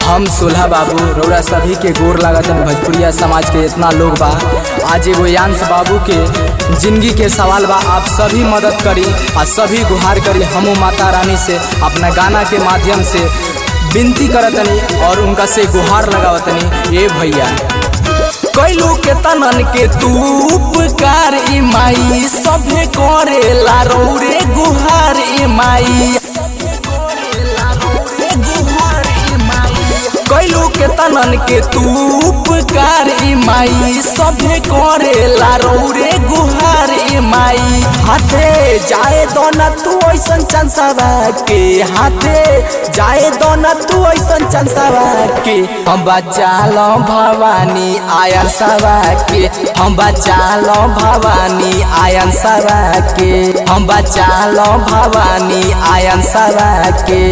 हम सोल्हा बाबू रौरा सभी के गोर लागतन। भोजपुरिया समाज के इतना लोग बा, आज एगो यांश बाबू के जिंदगी के सवाल बा। आप सभी मदद करी और सभी गुहार करी। हमू माता रानी से अपना गाना के माध्यम से विनती करतनी और उनका से गुहार लगावतनी। ये भैया कैलू के तनन के तू उपकार ई माई, सभे करेला रौरे गुहार ई माई। कैलू के तनन के तू उपकार ई माई, सभे करेला रौरे गुहार ई माई। हाथे जाए दोना तू ऐसन चंसवा के, हाथे जाए दोना तू ऐसन चंसवा के। हम बचालो भवानी आयन सवा के, हम बचालो भवानी आयन सवा के, हम बचालो भवानी आयन सवा के,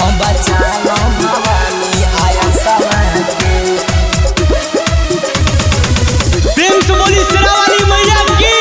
हम बचालो भवानी आयन सवा के। प्रेम से बोली शेरावाली मैया की।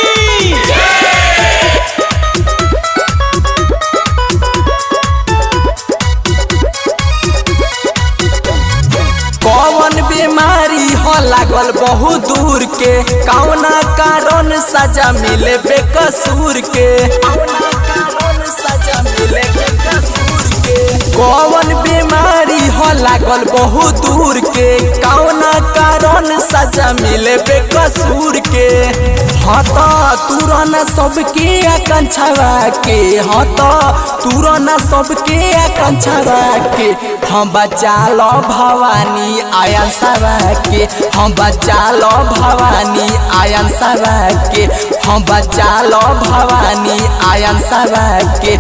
कौन बीमारी हो लागल बहुत दूर के, कौना कारण सजा मिले बेकसूर के, कौना कारण सजा मिले बेकसूर के। कौन बीमारी हो लागल बहुत दूर के, कौना कारण सजा मिले बेकसूर के। हता तुरना सबके आकांक्षावा के, हता तुरना सबके आकांक्षावा के। हम बचालो भवानी आयन सवा के, हम बचालो भवानी आयन सवा के, हम बचालो भवानी आयन सवा के,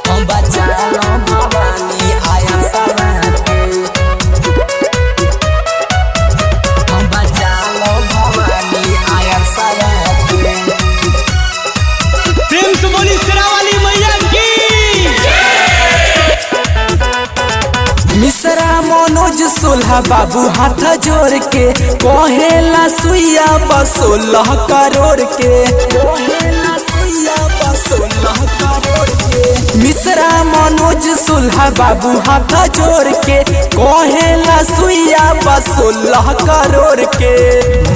हम बचालो भवानी आयन सवा के, हम बचालो भवानी आयन सवा के। प्रेम से बोली शेरावाली मैया की। मिश्रा मनोज सोल्हा बाबू हाथ जोड़ के कहेला सुइया बस 16 करोड़ के, कहेला सुइया बस 16 करोड़ के। मिश्रा मनोज सोल्हा बाबू हाथ जोड़ के कहेला सुइया बस 16 करोड़ के।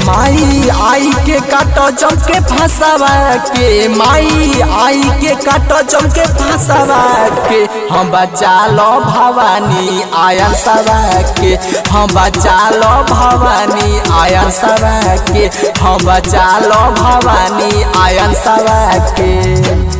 माई आई के काटो जम के फंसावा के, माई आई के काटो जम के फंसावा के। हम बचालो भवानी आयन सवा के, हम बचालो भवानी आयन सवा के, हम बचालो भवानी आयन सवा के।